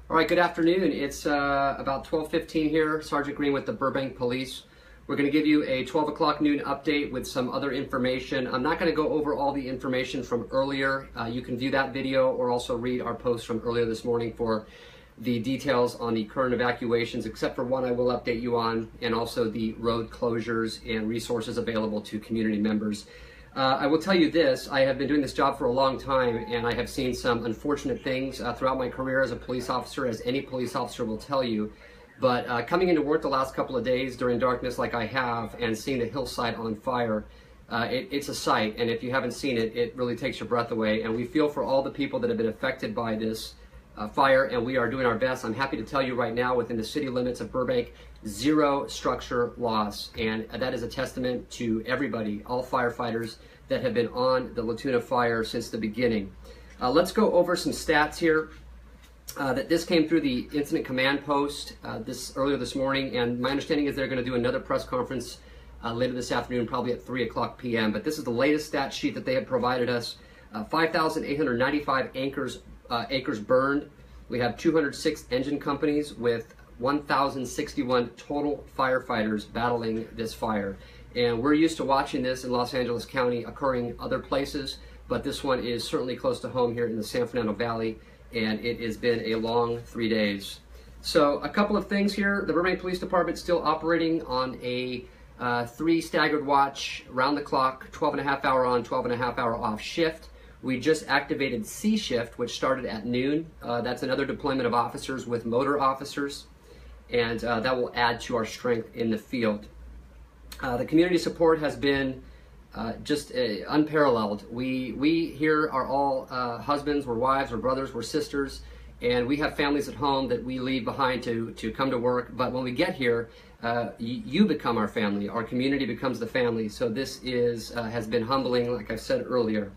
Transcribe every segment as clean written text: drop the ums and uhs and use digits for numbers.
All right, good afternoon. It's about 12:15 here. Sergeant Green with the Burbank Police. We're going to give you a 12 o'clock noon update with some other information. I'm not going to go over all the information from earlier. You can view that video or also read our post from earlier this morning for the details on the current evacuations, except for one I will update you on, and also the road closures and resources available to community members. I will tell you this, I have been doing this job for a long time, and I have seen some unfortunate things throughout my career as a police officer, as any police officer will tell you. But coming into work the last couple of days during darkness like I have, and seeing the hillside on fire, it's a sight, and if you haven't seen it, it really takes your breath away. And we feel for all the people that have been affected by this fire, and we are doing our best. I'm happy to tell you right now, within the city limits of Burbank, 0 structure loss, and that is a testament to everybody, all firefighters that have been on the Tuna Fire since the beginning. Let's go over some stats here. That this came through the incident command post earlier this morning, and my understanding is they're going to do another press conference later this afternoon, probably at 3 o'clock p.m. But this is the latest stat sheet that they have provided us. 5,895 acres burned. We have 206 engine companies with 1,061 total firefighters battling this fire. And we're used to watching this in Los Angeles County occurring other places, but this one is certainly close to home here in the San Fernando Valley, and it has been a long 3 days. So a couple of things here. The Burbank Police Department still operating on a 3 staggered watch, round the clock, 12.5 hour on, 12.5 hour off shift. We just activated C shift, which started at noon. That's another deployment of officers with motor officers, and that will add to our strength in the field. The community support has been just unparalleled. We here are all husbands, we're wives, we're brothers, we're sisters, and we have families at home that we leave behind to come to work. But when we get here, you become our family. Our community becomes the family. So this has been humbling, like I said earlier.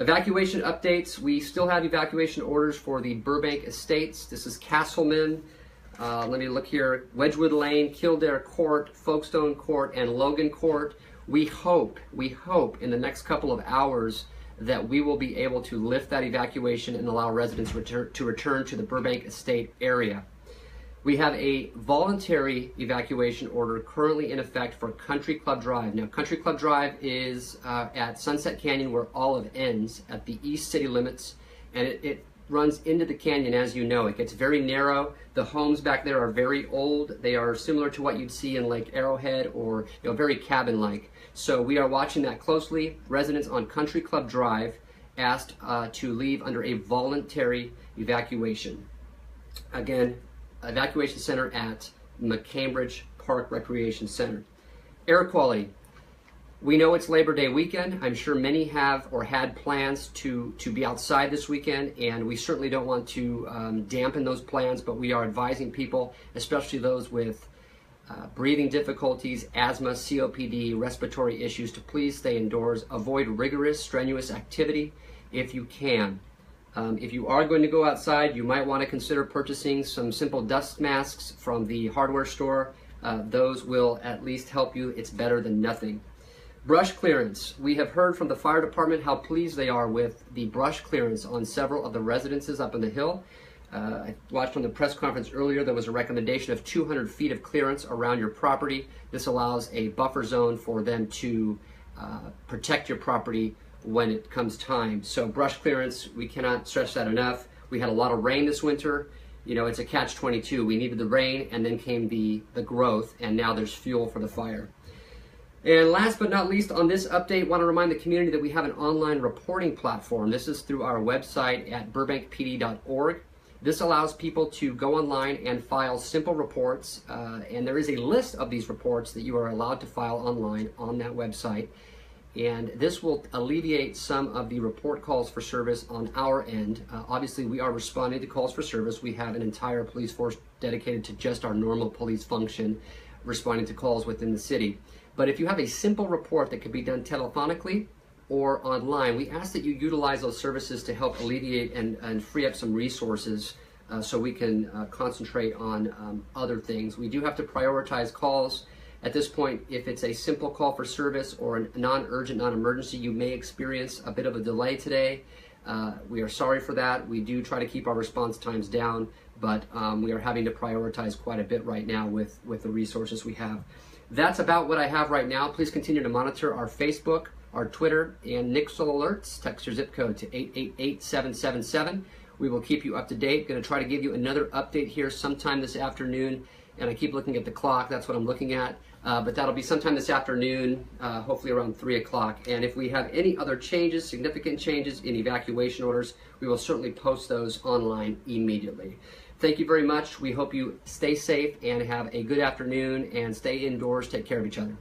Evacuation updates. We still have evacuation orders for the Burbank estates. This is Castleman. Let me look here. Wedgwood Lane, Kildare Court, Folkestone Court, and Logan Court. We hope in the next couple of hours that we will be able to lift that evacuation and allow residents to return to the Burbank estate area. We have a voluntary evacuation order currently in effect for Country Club Drive. Now, Country Club Drive is at Sunset Canyon, where Olive ends, at the east city limits, and it runs into the canyon. As you know, it gets very narrow. The homes back there are very old. They are similar to what you'd see in Lake Arrowhead, or very cabin-like. So we are watching that closely. Residents on Country Club Drive asked to leave under a voluntary evacuation. Again, evacuation center at McCambridge Park Recreation Center. Air quality. We know it's Labor Day weekend. I'm sure many have or had plans to be outside this weekend, and we certainly don't want to dampen those plans, but we are advising people, especially those with breathing difficulties, asthma, COPD, respiratory issues, to please stay indoors. Avoid rigorous, strenuous activity if you can. If you are going to go outside, you might want to consider purchasing some simple dust masks from the hardware store. Those will at least help you. It's better than nothing. Brush clearance. We have heard from the fire department how pleased they are with the brush clearance on several of the residences up on the hill. I watched on the press conference earlier, there was a recommendation of 200 feet of clearance around your property. This allows a buffer zone for them to protect your property when it comes time. So brush clearance, we cannot stress that enough. We had a lot of rain this winter. It's a catch-22. We needed the rain, and then came the growth, and now there's fuel for the fire. And last but not least, on this update, I want to remind the community that we have an online reporting platform. This is through our website at burbankpd.org. This allows people to go online and file simple reports, and there is a list of these reports that you are allowed to file online on that website. And this will alleviate some of the report calls for service on our end. Obviously, we are responding to calls for service. We have an entire police force dedicated to just our normal police function, responding to calls within the city. But if you have a simple report that can be done telephonically or online, we ask that you utilize those services to help alleviate and free up some resources so we can concentrate on other things. We do have to prioritize calls. At this point, if it's a simple call for service or a non-urgent, non-emergency, you may experience a bit of a delay today. We are sorry for that. We do try to keep our response times down, but we are having to prioritize quite a bit right now with the resources we have. That's about what I have right now. Please continue to monitor our Facebook, our Twitter, and Nixle alerts. Text your zip code to 888-777. We will keep you up to date. Going to try to give you another update here sometime this afternoon. And I keep looking at the clock. That's what I'm looking at. But that'll be sometime this afternoon, hopefully around 3 o'clock. And if we have any other changes, significant changes in evacuation orders, we will certainly post those online immediately. Thank you very much. We hope you stay safe and have a good afternoon and stay indoors. Take care of each other.